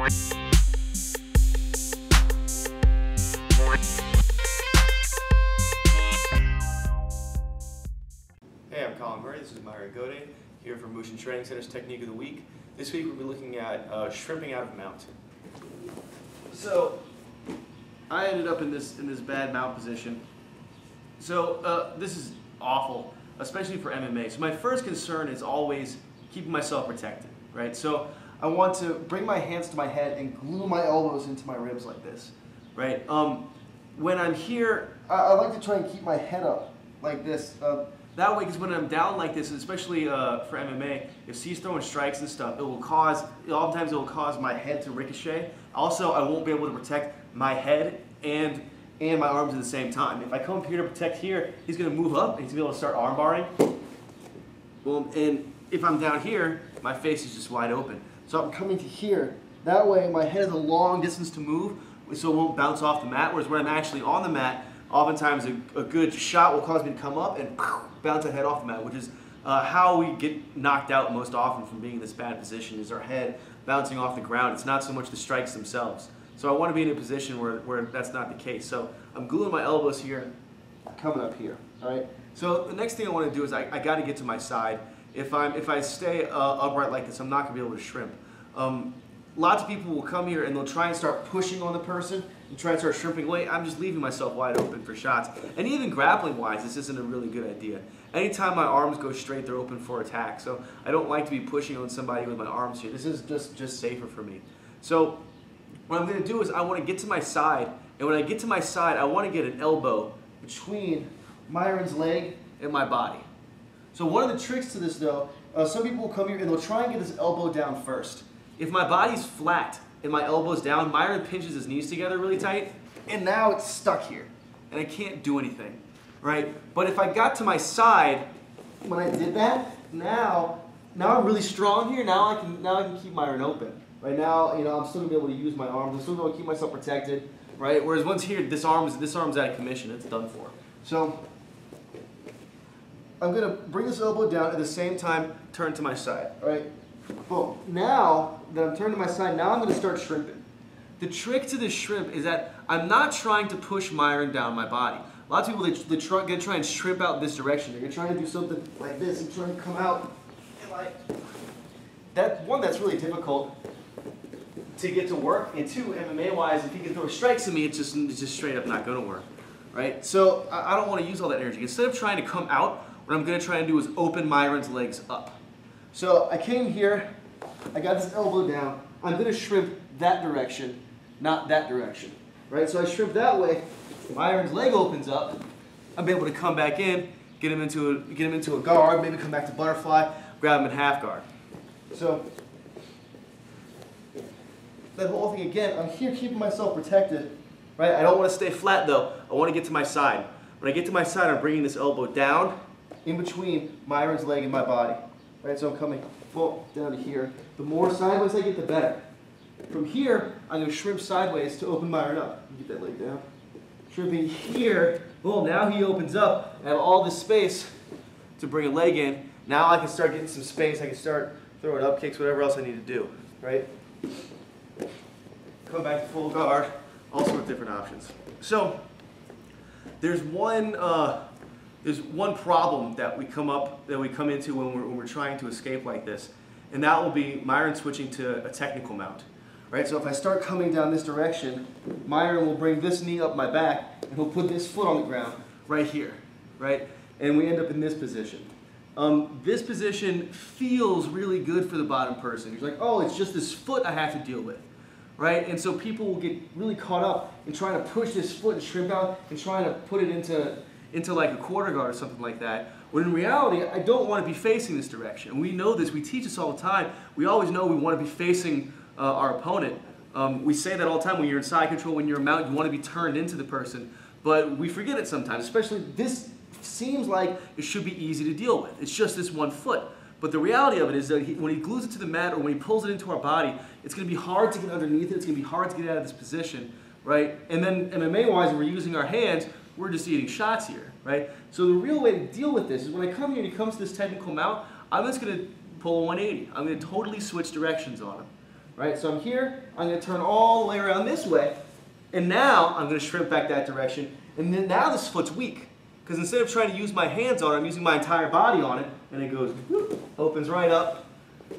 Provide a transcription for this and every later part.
Hey, I'm Colin Murray. This is Myra Gode here for Mushin Training Center's Technique of the Week. This week we'll be looking at shrimping out of mount. So I ended up in this bad mount position. So this is awful, especially for MMA. So my first concern is always keeping myself protected, right? So I want to bring my hands to my head and glue my elbows into my ribs like this, right? When I'm here, I like to try and keep my head up like this. That way, because when I'm down like this, especially for MMA, if he's throwing strikes and stuff, oftentimes it will cause my head to ricochet. Also, I won't be able to protect my head and my arms at the same time. If I come up here to protect here, he's going to move up and he's going to be able to start arm barring. Boom. And if I'm down here, my face is just wide open. So I'm coming to here. That way, my head has a long distance to move, so it won't bounce off the mat. Whereas when I'm actually on the mat, oftentimes a good shot will cause me to come up and bounce the head off the mat, which is how we get knocked out most often from being in this bad position, is our head bouncing off the ground. It's not so much the strikes themselves. So I want to be in a position where that's not the case. So I'm gluing my elbows here, coming up here, all right? So the next thing I want to do is I got to get to my side. If I stay upright like this, I'm not going to be able to shrimp. Lots of people will come here and they'll try and start pushing on the person and try and start shrimping away. I'm just leaving myself wide open for shots. And even grappling-wise, this isn't a really good idea. Anytime my arms go straight, they're open for attack. So I don't like to be pushing on somebody with my arms here. This is just safer for me. So what I'm going to do is I want to get to my side. And when I get to my side, I want to get an elbow between Myron's leg and my body. So one of the tricks to this, though, some people will come here and they'll try and get his elbow down first. If my body's flat and my elbow's down, Myron pinches his knees together really tight, and now it's stuck here, and I can't do anything, right? But if I got to my side, when I did that, now I'm really strong here. Now I can keep Myron open. Right now, I'm still gonna be able to use my arms. I'm still gonna keep myself protected, right? Whereas once here, this arm's out of commission. It's done for. So I'm gonna bring this elbow down at the same time, turn to my side, all right? Boom. Now that I'm turned to my side, now I'm going to start shrimping. The trick to this shrimp is that I'm not trying to push Myron down my body. A lot of people, they're going to try and shrimp out this direction. They're going to try to do something like this and try to come out. And like that. One, that's really difficult to get to work. And two, MMA-wise, if he can throw strikes at me, it's just straight up not going to work. Right? So I don't want to use all that energy. Instead of trying to come out, what I'm going to try and do is open Myron's legs up. So I came here, I got this elbow down, I'm going to shrimp that direction, not that direction, right? So I shrimp that way, Myron's leg opens up, I'm able to come back in, get him into a guard, maybe come back to butterfly, grab him in half guard. So that whole thing again, I'm here keeping myself protected, right? I don't want to stay flat though, I want to get to my side. When I get to my side, I'm bringing this elbow down in between Myron's leg and my body. Right, so I'm coming down to here. The more sideways I get, the better. From here, I'm going to shrimp sideways to open Myron up. Get that leg down. Shrimping here, boom, now he opens up. I have all this space to bring a leg in. Now I can start getting some space. I can start throwing up kicks, whatever else I need to do, right? Come back to full guard, all sorts of different options. So, there's one problem that we come into when we're trying to escape like this, and that will be Myron switching to a technical mount, right? So if I start coming down this direction, Myron will bring this knee up my back, and he'll put this foot on the ground right here, right? And we end up in this position. This position feels really good for the bottom person. He's like, oh, it's just this foot I have to deal with, right? And so people will get really caught up in trying to push this foot and shrimp out and trying to put it into like a quarter guard or something like that, when in reality, I don't want to be facing this direction. We know this, we teach this all the time. We always know we want to be facing our opponent. We say that all the time when you're in side control, when you're a mount, you want to be turned into the person, but we forget it sometimes, especially this seems like it should be easy to deal with. It's just this one foot. But the reality of it is that when he glues it to the mat or when he pulls it into our body, it's going to be hard to get underneath it, it's going to be hard to get out of this position, right? And then MMA-wise, when we're using our hands, we're just eating shots here, right? So the real way to deal with this is when I come here and he comes to this technical mount, I'm just going to pull a 180. I'm going to totally switch directions on him. right? So I'm here, I'm going to turn all the way around this way, and now I'm going to shrimp back that direction, and then now this foot's weak, because instead of trying to use my hands on it, I'm using my entire body on it, and it goes, whoop, opens right up.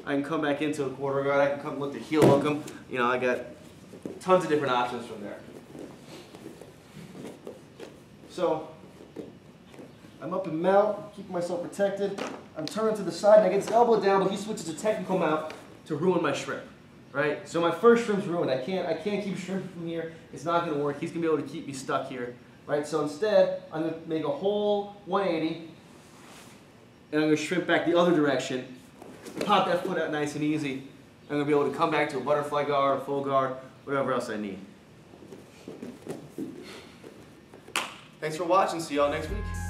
I can come back into a quarter guard, I can come look to heel hook them. You know, I got tons of different options from there. So, I'm up in mount, keeping myself protected. I'm turning to the side, and I get this elbow down, but he switches to technical mount to ruin my shrimp, right? So my first shrimp's ruined. I can't keep shrimping from here. It's not going to work. He's going to be able to keep me stuck here, right? So instead, I'm going to make a whole 180, and I'm going to shrimp back the other direction, pop that foot out nice and easy. I'm going to be able to come back to a butterfly guard, a full guard, whatever else I need. Thanks for watching. See y'all next week.